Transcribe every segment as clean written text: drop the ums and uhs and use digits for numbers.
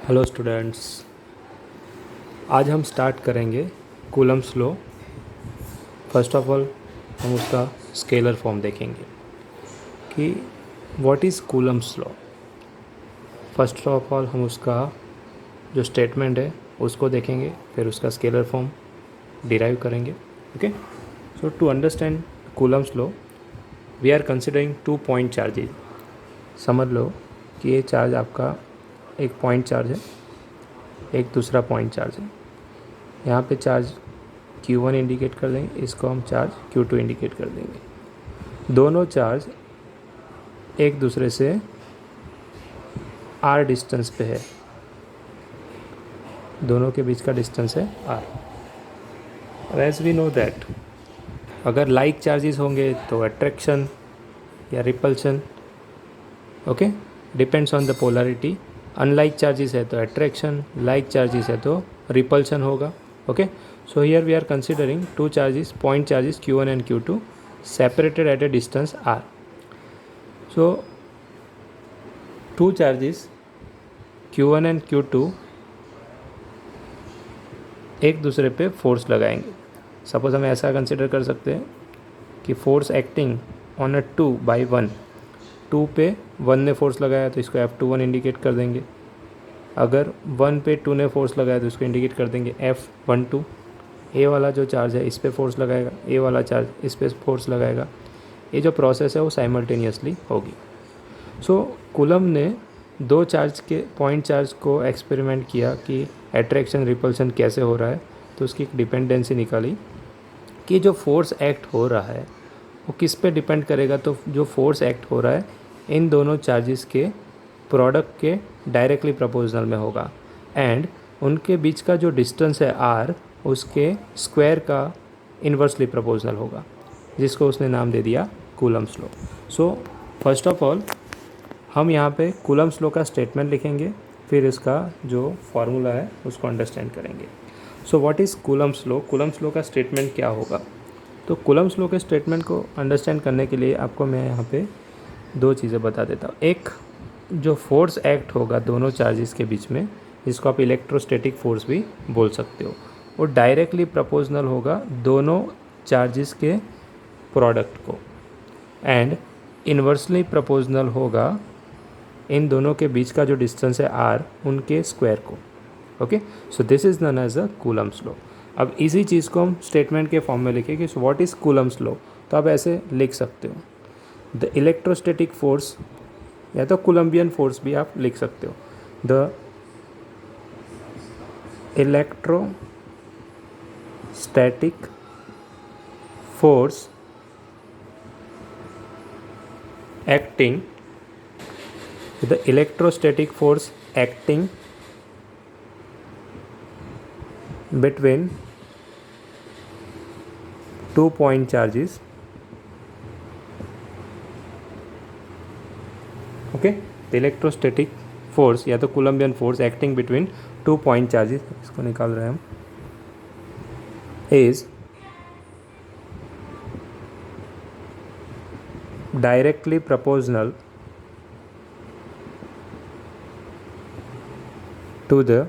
Hello students, आज हम start करेंगे Coulomb's law. First of all हम उसका स्केलर फॉर्म देखेंगे कि what is Coulomb's law. First of all हम उसका जो स्टेटमेंट है उसको देखेंगे, फिर उसका स्केलर फॉर्म डिराइव करेंगे। Okay, so to understand Coulomb's law we are considering 2 point charges. समझ लो कि ये चार्ज आपका एक पॉइंट चार्ज है, एक दूसरा पॉइंट चार्ज है। यहाँ पे चार्ज Q1 इंडिकेट कर देंगे, इसको हम चार्ज Q2 इंडिकेट कर देंगे। दोनों चार्ज एक दूसरे से R डिस्टेंस पे है, दोनों के बीच का डिस्टेंस है R। As we know that अगर लाइक चार्जेस होंगे तो अट्रैक्शन या repulsion, okay, depends on the polarity. Unlike charges है तो अट्रैक्शन, लाइक चार्जेस है तो रिपल्शन होगा। Okay, so here we are considering two charges, point charges Q1 and Q2 separated at a distance R. So two charges Q1 and Q2 एक दूसरे पे force लगाएंगे। Suppose हम ऐसा कंसिडर कर सकते हैं कि फोर्स एक्टिंग ऑन अ 2/1, 2 पे 1 ने फोर्स लगाया तो इसको F21 इंडिकेट कर देंगे। अगर 1 पे 2 ने फोर्स लगाया तो इसको इंडिकेट कर देंगे F12। ए वाला जो चार्ज है इस पे फोर्स लगाएगा, ए वाला चार्ज इस पे फोर्स लगाएगा। ये जो प्रोसेस है वो साइमल्टेनियसली होगी। सो कूलम ने दो चार्ज के पॉइंट चार्ज को एक्सपेरिमेंट किया कि अट्रैक्शन रिपल्शन कैसे हो रहा है, तो उसकी एक डिपेंडेंसी निकाली कि जो फोर्स एक्ट हो रहा है वो किस पे डिपेंड करेगा। तो जो फोर्स एक्ट हो रहा है इन दोनों चार्जेस के प्रोडक्ट के डायरेक्टली प्रोपोर्शनल में होगा, एंड उनके बीच का जो डिस्टेंस है R उसके स्क्वायर का इन्वर्सली प्रोपोर्शनल होगा, जिसको उसने नाम दे दिया Coulomb's law. So first of all हम यहाँ पे कूलम्स लॉ का स्टेटमेंट लिखेंगे, फिर इसका जो फार्मूला है उसको अंडरस्टैंड करेंगे। So what is Coulomb's law, Coulomb's law का स्टेटमेंट क्या होगा। तो कूलम्स लॉ के स्टेटमेंट को अंडरस्टैंड करने के लिए आपको मैं यहाँ पे दो चीज़ें बता देता हूँ। एक, जो फोर्स एक्ट होगा दोनों चार्जेस के बीच में, जिसको आप इलेक्ट्रोस्टैटिक फोर्स भी बोल सकते हो, वो डायरेक्टली प्रोपोर्शनल होगा दोनों चार्जेस के प्रोडक्ट को, एंड इन्वर्सली प्रोपोर्शनल होगा इन दोनों के बीच का जो डिस्टेंस है R उनके स्क्वायर को। Okay, so this is known as a Coulomb's law. अब इसी चीज़ को हम स्टेटमेंट के फॉर्म में लिखेंगे। So what is Coulomb's law, तो आप ऐसे लिख सकते हो द इलेक्ट्रोस्टैटिक फोर्स, या तो कोलम्बियन फोर्स भी आप लिख सकते हो। The electrostatic force acting, the electrostatic force acting between two point charges, okay, the electrostatic force या तो Columbian force acting between 2 point charges, इसको निकाल रहे हैं हम, is directly proportional to the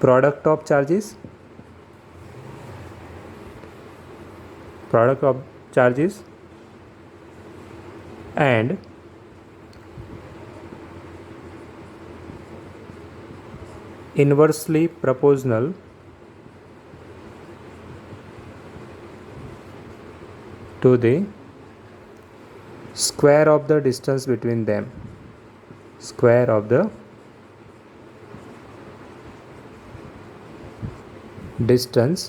product of charges and inversely proportional to the square of the distance between them, square of the distance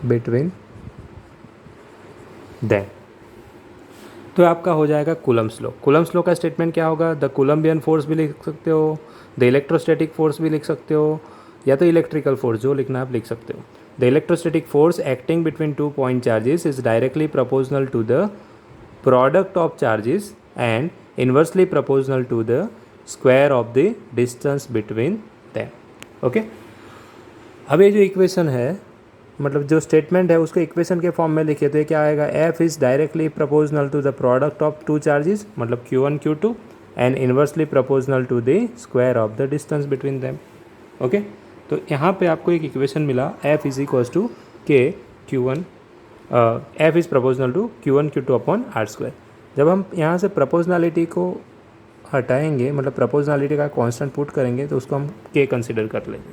between them। तो आपका हो जाएगा Coulomb's law. Coulomb's law का स्टेटमेंट क्या होगा, द कोलम्बियन फोर्स भी लिख सकते हो, द इलेक्ट्रोस्टैटिक फोर्स भी लिख सकते हो, या तो इलेक्ट्रिकल फोर्स, जो लिखना आप लिख सकते हो। The electrostatic force acting between 2 point charges is directly proportional to the product of charges and inversely proportional to the square of the distance between them. Okay, अब ये जो इक्वेशन है मतलब जो स्टेटमेंट है उसको इक्वेशन के फॉर्म में लिखे तो ये क्या आएगा, F is directly proportional to the product of two charges मतलब Q1 Q2 and inversely proportional to the square of the distance between them. Okay, तो यहाँ पे आपको एक इक्वेशन मिला F is equals to K Q1 F is proportional to Q1 Q2 upon R square. जब हम यहाँ से प्रोपोर्शनलिटी को हटाएंगे मतलब प्रोपोर्शनलिटी का कांस्टेंट पुट करेंगे तो उसको हम के कंसिडर कर लेंगे।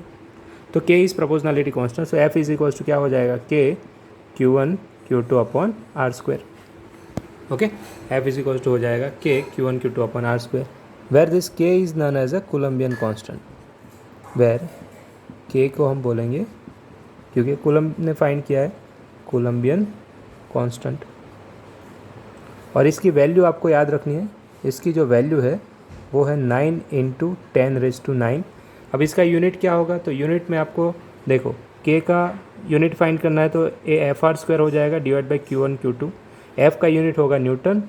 तो K is proportionality constant, so F is equals to क्या हो जाएगा, K Q1 Q2 upon R square. Okay, F is equals to हो जाएगा K Q1 Q2 upon R square, where this K is known as a Columbian constant, where K को हम बोलेंगे क्योंकि coulomb ने फाइंड किया है कोलम्बियन कांस्टेंट। और इसकी वैल्यू आपको याद रखनी है, इसकी जो वैल्यू है वो है 9 × 10⁻⁹। अब इसका यूनिट क्या होगा, तो यूनिट में आपको देखो के का यूनिट फाइंड करना है तो AFR² हो जाएगा divide by Q1 Q2। F का यूनिट होगा न्यूटन,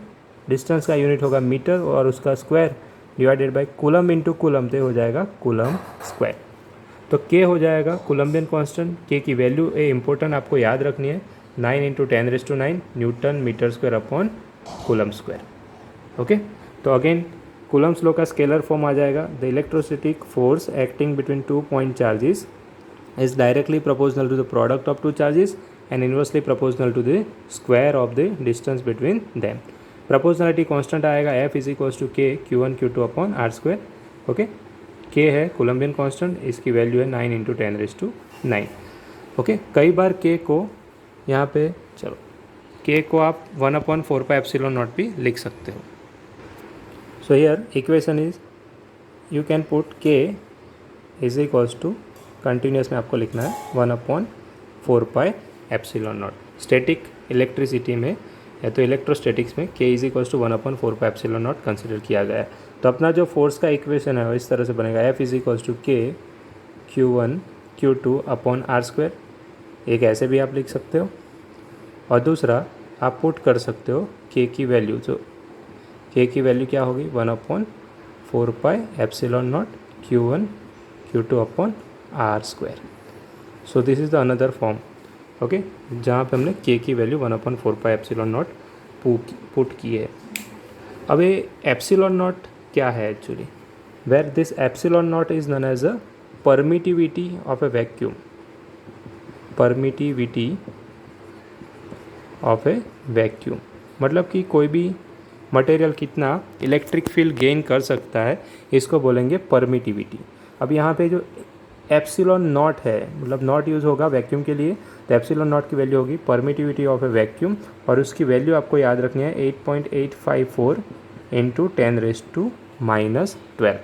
डिस्टेंस का यूनिट होगा मीटर और उसका square divided by coulomb into coulomb तो हो जाएगा कूलम स्क्वायर। तो के हो जाएगा कोलम्बियन कांस्टेंट, के की वैल्यू इम्पोर्टेंट आपको याद रखनी है 9 × 10⁻⁹ newton metre square upon coulomb square. Okay, तो अगेन कूलम्स लॉ का स्केलर फॉर्म आ जाएगा, the electrostatic force acting between 2 point charges is directly proportional to the product of 2 charges and inversely proportional to the square of the distance between them. Proportionality constant आएगा F is equals to K Q1 Q2 upon R square. Okay, के है Columbian constant, इसकी value है 9 × 10⁹। Okay, कई बार के को यहाँ पे चलो के को आप 1/4πε0 भी लिख सकते हो। So here equation is you can put के इज इक्वल्स टू कंटिन्यूस में आपको लिखना है 1/4πε0। स्टैटिक इलेक्ट्रिसिटी में या तो इलेक्ट्रोस्टैटिक्स में के इज इक्वल्स टू 1/4πε0 कंसिडर किया गया है। तो अपना जो फोर्स का इक्वेशन है वो इस तरह से बनेगा, F is equals to K Q1 Q2 upon R square. एक ऐसे भी आप लिख सकते हो और दूसरा आप पुट कर सकते हो के की वैल्यू, जो के की वैल्यू क्या होगी 1/4πε0 Q1 Q2 upon R square. So this is the another form. Okay, जहाँ पे हमने के की वैल्यू 1/4πε0 पुट की है। अब ये ε0 क्या है actually, where this ε0 is known as a permittivity of a vacuum, permittivity of a vacuum मतलब कि कोई भी मटेरियल कितना इलेक्ट्रिक फील्ड गेन कर सकता है, इसको बोलेंगे परमिटिविटी। अब यहाँ पे जो ε0 है मतलब नॉट यूज़ होगा वैक्यूम के लिए, तो ε0 की वैल्यू होगी परमिटिविटी ऑफ ए वैक्यूम और उसकी वैल्यू आपको याद रखनी है 8.854 × 10⁻⁻12।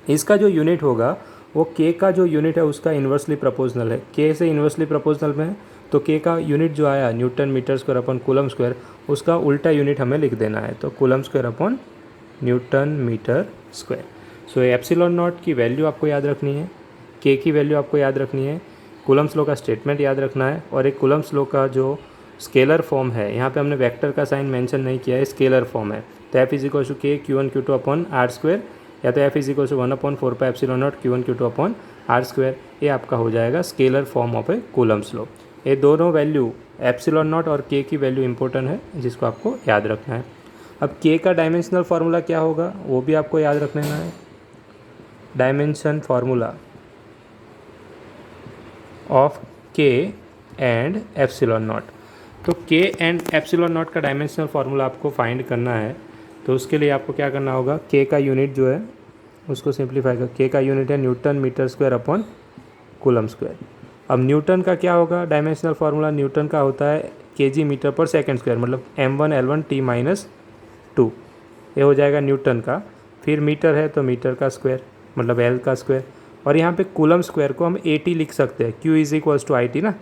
इसका जो यूनिट होगा वो के का जो यूनिट है उसका इन्वर्सली प्रोपोर्शनल है, के से इन्वर्सली प्रोपोर्शनल में है तो के का यूनिट जो आया newton metre square upon coulomb square, उसका उल्टा यूनिट हमें लिख देना है, तो coulomb square upon newton metre square. So ε0 की वैल्यू आपको याद रखनी है, के की वैल्यू आपको याद रखनी है, कूलम्स लॉ का स्टेटमेंट याद रखना है और एक कूलम्स लॉ का जो स्केलर फॉर्म है, यहाँ पे हमने वेक्टर का साइन मेंशन नहीं किया है, स्केलर फॉर्म है, तो F is equals to K Q1 Q2 upon R square या तो F is equals to 1/4πε0 Q1 Q2 upon R square. ये आपका हो जाएगा scalar form of a coulomb's law. ये दोनों वैल्यू ε0 और के की वैल्यू इंपॉर्टेंट है जिसको आपको याद रखना है। अब के का डायमेंशनल फार्मूला क्या होगा वो भी आपको याद रख लेना है, डायमेंशन फार्मूला ऑफ के एंड ε0। तो के एंड ε0 का डायमेंशनल फार्मूला आपको फाइंड करना है, तो उसके लिए आपको क्या करना होगा, के का यूनिट जो है उसको सिंप्लीफाई कर, के का यूनिट है newton metre square upon coulomb square. अब न्यूटन का क्या होगा डायमेंशनल फार्मूला, न्यूटन का होता है kg मीटर पर सेकेंड स्क्वायर मतलब m1 L1 T-2, ये हो जाएगा न्यूटन का। फिर मीटर है तो मीटर का स्क्वायर मतलब L का स्क्वायर, और यहाँ पे कूलम स्क्वायर को हम AT लिख सकते हैं, Q is equals to IT ना,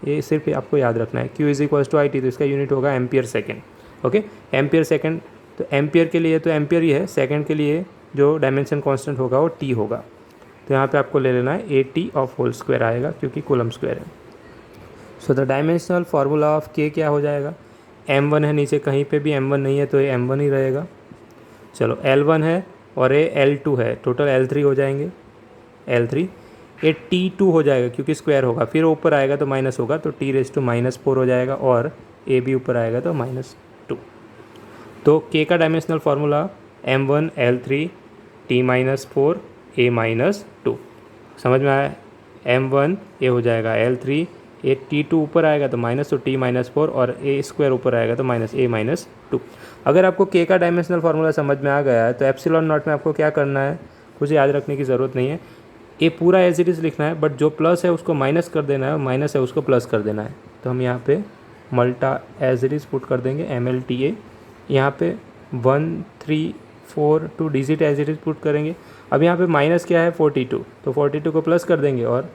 ये सिर्फ आपको याद रखना है, Q is equals to IT, तो इसका यूनिट होगा ampere second. Okay, ampere second, तो एम्पियर के लिए तो एम्पियर ही है, सेकेंड के लिए जो डायमेंशन कांस्टेंट होगा वो T होगा, तो यहाँ पे आपको ले लेना है AT ऑफ होल स्क्वायर आएगा क्योंकि कूलम स्क्वायर है। So the dimensional formula of के क्या हो जाएगा, m1 है नीचे, कहीं पे भी m1 नहीं है तो ये m1 ही रहेगा। चलो L1 है और ये L2 है, टोटल L3 हो जाएंगे, L3 ये T2 हो जाएगा क्योंकि स्क्वायर होगा, फिर ऊपर आएगा तो माइनस होगा तो T⁻⁻4 हो जाएगा और ए भी ऊपर आएगा तो -2। तो के का dimensional formula m1L3 T−4 A-2। समझ में आया? m1 ये हो जाएगा L3, ये T2 ऊपर आएगा तो माइनस, तो T−4 और ए स्क्वायर ऊपर आएगा तो -A-2। अगर आपको के का डायमेंशनल फार्मूला समझ में आ गया है तो एप्सिलॉन नॉट में आपको क्या करना है, कुछ याद रखने की ज़रूरत नहीं है। ये पूरा एज इट इज़ लिखना है, बट जो प्लस है उसको माइनस कर देना है और माइनस है उसको प्लस कर देना है। तो हम यहाँ पे मल्टा एज इट इज़ पुट कर देंगे MLTA, यहाँ पे 1 3 4 2 digit as it is put करेंगे। अब यहाँ पे माइनस क्या है 42, तो 42 को प्लस कर देंगे और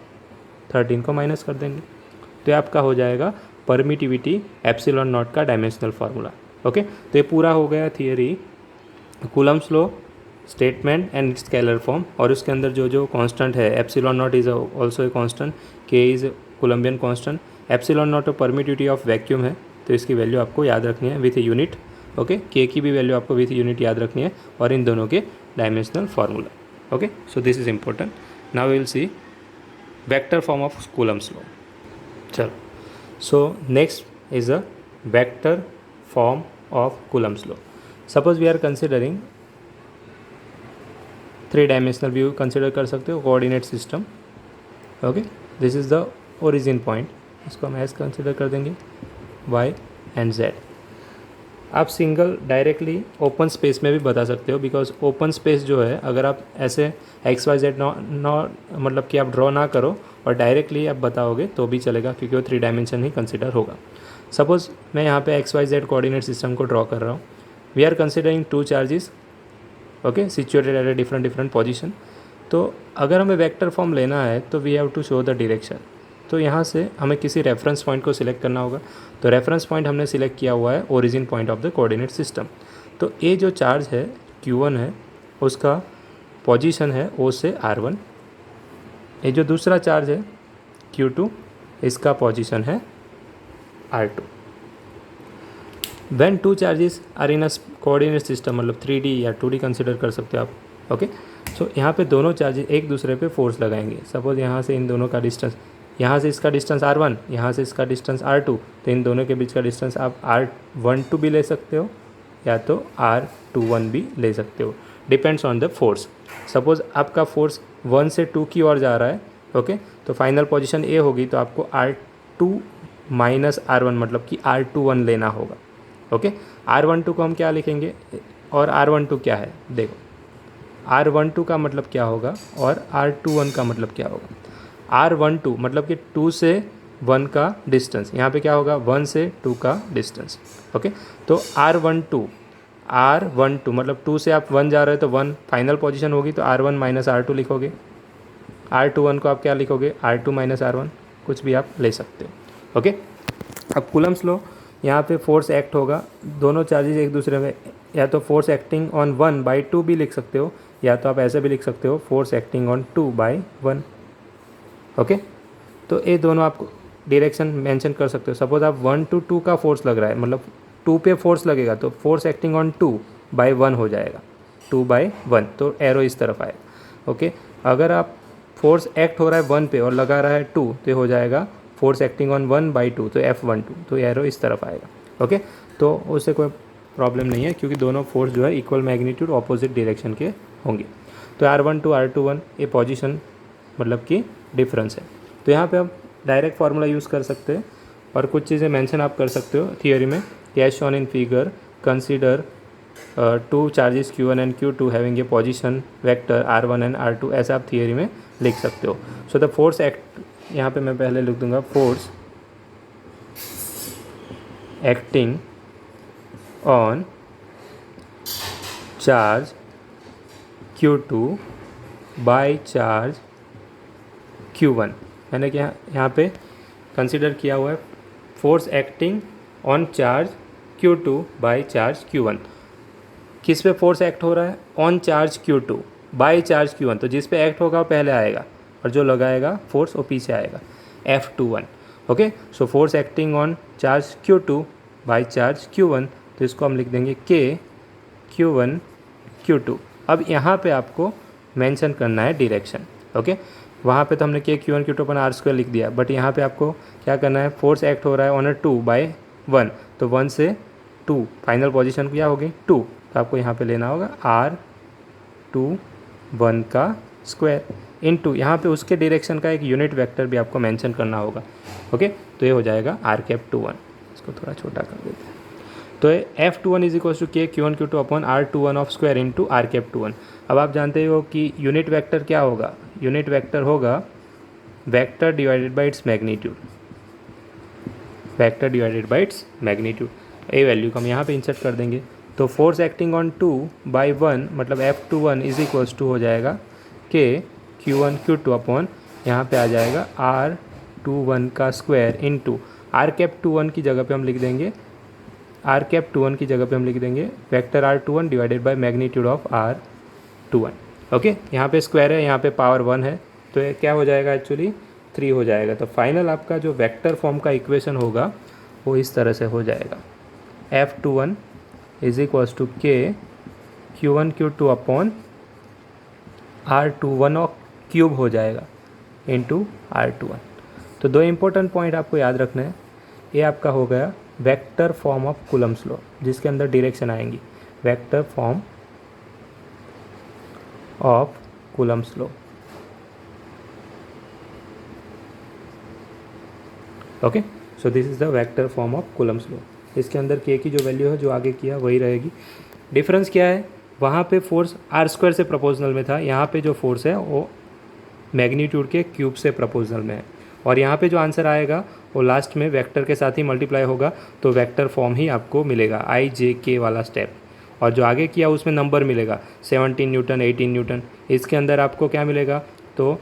13 को माइनस कर देंगे। तो ये आपका हो जाएगा परमिटिविटी एप्सिलॉन नॉट का डायमेंशनल फार्मूला। ओके, तो ये पूरा हो गया theory, coulomb's law, statement and scalar form. और उसके अंदर जो जो कांस्टेंट है, epsilon naught is also a constant, K is Columbian constant, epsilon naught permittivity of vacuum है तो इसकी वैल्यू आपको याद रखनी है विथ यूनिट। ओके, के की भी वैल्यू आपको विथ यूनिट याद रखनी है और इन दोनों के dimensional formula. Okay, so this is important. Now we will see vector form of Coulomb's law. चलो, so next is a vector form of Coulomb's law. Suppose we are considering 3 dimensional view consider कर सकते हो, coordinate system. Okay, this is the origin point, इसको हम ऐसे consider कर देंगे y and z। आप सिंगल डायरेक्टली ओपन स्पेस में भी बता सकते हो, बिकॉज ओपन स्पेस जो है अगर आप ऐसे XYZ मतलब कि आप ड्रॉ ना करो और डायरेक्टली आप बताओगे तो भी चलेगा क्योंकि वो 3 डायमेंशन ही कंसिडर होगा। सपोज मैं यहाँ पे XYZ कोऑर्डिनेट सिस्टम को ड्रॉ कर रहा हूँ। We are considering 2 charges, okay, situated at a different position. तो अगर हमें वेक्टर फॉर्म लेना है तो we have to show the direction. तो यहाँ से हमें किसी रेफरेंस पॉइंट को सिलेक्ट करना होगा। तो रेफरेंस पॉइंट हमने सिलेक्ट किया हुआ है origin point of the coordinate system. तो ये जो चार्ज है Q1 है उसका पोजीशन है O से R1। ये जो दूसरा चार्ज है Q2 इसका पोजीशन है R2। When 2 charges are in a coordinate system, मतलब 3D या 2D कंसिडर कर सकते हो आप। ओके, सो यहाँ पे दोनों चार्जेस एक दूसरे पे फोर्स लगाएंगे। सपोज यहाँ से इन दोनों का डिस्टेंस, यहाँ से इसका डिस्टेंस R1, यहाँ से इसका डिस्टेंस R2, तो इन दोनों के बीच का डिस्टेंस आप R12 भी ले सकते हो या तो R21 भी ले सकते हो, depends on the force. Suppose आपका फोर्स 1 से 2 की ओर जा रहा है, ओके, तो फाइनल पोजीशन ए होगी तो आपको R2 माइनस R1 मतलब कि R21 लेना होगा। ओके, R12 को हम क्या लिखेंगे और R12 क्या है, देखो R12 का मतलब क्या होगा और R21 का मतलब क्या होगा। R12 मतलब कि 2 से 1 का डिस्टेंस, यहाँ पे क्या होगा 1 से 2 का डिस्टेंस। ओके, तो R12 मतलब 2 से आप 1 जा रहे हो तो 1 फाइनल पोजीशन होगी, तो R1 माइनस R2 लिखोगे। R21 को आप क्या लिखोगे, R2 माइनस R1, कुछ भी आप ले सकते हो। ओके, अब कूलम्स लॉ, यहाँ पे फोर्स एक्ट होगा, दोनों चार्जेस एक दूसरे में, या तो फोर्स एक्टिंग ऑन 1/2 भी लिख सकते हो या तो आप ऐसे भी लिख सकते हो फोर्स एक्टिंग ऑन 2/1। ओके, तो ये दोनों आप डायरेक्शन मेंशन कर सकते हो। सपोज आप 1 to 2 का फोर्स लग रहा है, मतलब 2 पे फोर्स लगेगा तो फोर्स एक्टिंग ऑन 2/1 हो जाएगा, 2/1, तो एरो इस तरफ आएगा। ओके, अगर आप फोर्स एक्ट हो रहा है 1 पे और लगा रहा है 2 तो हो जाएगा फोर्स एक्टिंग ऑन 1/2, तो F12, तो एरो इस तरफ आएगा। ओके, तो उससे कोई प्रॉब्लम नहीं है क्योंकि दोनों फोर्स जो है इक्वल मैग्नीट्यूड ऑपोजिट डायरेक्शन के होंगे। तो R12 R21 ये पोजीशन मतलब कि डिफरेंस है। तो यहाँ पे आप डायरेक्ट फार्मूला यूज़ कर सकते हैं और कुछ चीज़ें मेंशन आप कर सकते हो थियोरी में, as shown in figure consider 2 charges Q1 and Q2 having a position vector R1 and R2, ऐसा आप थियोरी में लिख सकते हो। सो द फोर्स एक्ट, यहाँ पे मैं पहले लिख दूंगा force acting on charge Q2 by charge Q1, मैंने क्या यहाँ पे कंसिडर किया हुआ है force acting on charge Q2 by charge Q1। किस पे फोर्स एक्ट हो रहा है, on charge Q2 by charge Q1, तो जिस पे एक्ट होगा वो पहले आएगा और जो लगाएगा फोर्स वो पीछे आएगा, F21। Okay, so force acting on charge Q2 by charge Q1, तो इसको हम लिख देंगे K Q1 Q2। अब यहाँ पे आपको मेंशन करना है डायरेक्शन। ओके, वहाँ पे तो हमने के क्यू वन क्यू टू अपन आर स्क्वायर लिख दिया, बट यहाँ पे आपको क्या करना है, फोर्स एक्ट हो रहा है ऑन अ 2/1, तो 1 से 2 फाइनल पोजीशन क्या होगी 2, तो आपको यहाँ पे लेना होगा R21 का स्क्वायर इनटू यहाँ पे उसके डायरेक्शन का एक यूनिट वेक्टर भी आपको मेंशन करना होगा। ओके, तो ये हो जाएगा R21, इसको थोड़ा छोटा कर देते हैं। तो F21 is equal to K Q1 Q2 upon R21 of square into R21। अब आप जानते हो कि यूनिट वेक्टर क्या होगा, यूनिट वेक्टर होगा vector divided by its magnitude, vector divided by its magnitude. A value को हम यहाँ पे इंसर्ट कर देंगे, तो फोर्स एक्टिंग ऑन 2/1 मतलब F21 इज इक्वल्स टू हो जाएगा के Q1 Q2 अपॉन यहाँ पे आ जाएगा R21 का स्क्वायर इंटू R21 की जगह पे हम लिख देंगे, R21 की जगह पे हम लिख देंगे vector R21 divided by magnitude of R21। Okay, यहाँ पे स्क्वायर है, यहाँ पे पावर 1 है, तो ये क्या हो जाएगा एक्चुअली 3 हो जाएगा। तो फाइनल आपका जो वेक्टर फॉर्म का इक्वेशन होगा वो इस तरह से हो जाएगा, F21 is equals to K Q1 Q2 upon R21 और क्यूब हो जाएगा इंटू R21। तो दो इम्पोर्टेंट पॉइंट आपको याद रखना है, ये आपका हो गया vector form of Coulomb's law, जिसके अंदर डायरेक्शन आएंगी, vector form of Coulomb's law. Okay, so this is the vector form of Coulomb's law. इसके अंदर के की जो वैल्यू है जो आगे किया वही रहेगी। डिफरेंस क्या है, वहाँ पे फोर्स आर स्क्वायर से प्रोपोर्शनल में था, यहाँ पे जो फोर्स है वो मैग्नीट्यूड के क्यूब से प्रोपोर्शनल में है, और यहाँ पे जो आंसर आएगा वो लास्ट में वेक्टर के साथ ही मल्टीप्लाई होगा, तो वेक्टर फॉर्म ही आपको मिलेगा IJK वाला स्टेप, और जो आगे किया उसमें नंबर मिलेगा 17 न्यूटन 18 न्यूटन, इसके अंदर आपको क्या मिलेगा, तो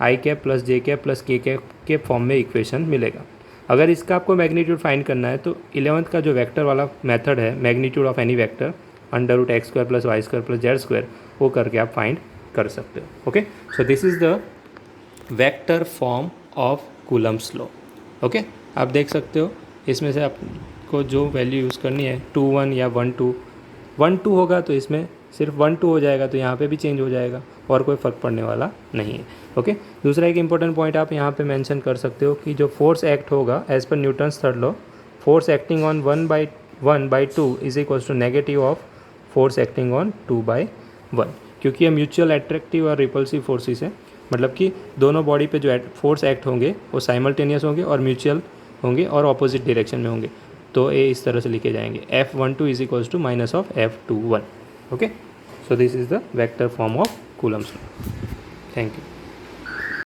I cap plus J cap plus K cap के फॉर्म में इक्वेशन मिलेगा। अगर इसका आपको मैग्नीट्यूड फाइंड करना है तो 11th का जो वेक्टर वाला मेथड है, magnitude of any vector √x² plus y² plus z², वो करके आप फाइंड कर सकते हो। Okay, so this is the vector form of Coulomb's law. Okay, आप देख सकते हो इसमें से आपको जो वैल्यू यूज़ करनी है 2-1 या 1-2, 1-2 होगा तो इसमें सिर्फ 1-2 हो जाएगा, तो यहाँ पे भी चेंज हो जाएगा और कोई फ़र्क पड़ने वाला नहीं है। ओके, दूसरा एक इंपॉर्टेंट पॉइंट आप यहाँ पे मेंशन कर सकते हो कि जो फोर्स एक्ट होगा एज पर Newton's third law, force acting on 1/2 is equal to negative of force acting on 2/1, क्योंकि ये म्यूचुअल एट्रैक्टिव और रिपल्सिव फोर्सेस है, मतलब कि दोनों बॉडी पे जो फोर्स एक्ट होंगे वो साइमल्टेनियस होंगे और म्यूचुअल होंगे और ऑपोजिट डायरेक्शन में होंगे, तो ये इस तरह से लिखे जाएंगे F12 is equals to minus of F21। Okay, so this is the vector form of Coulomb's law. Thank you.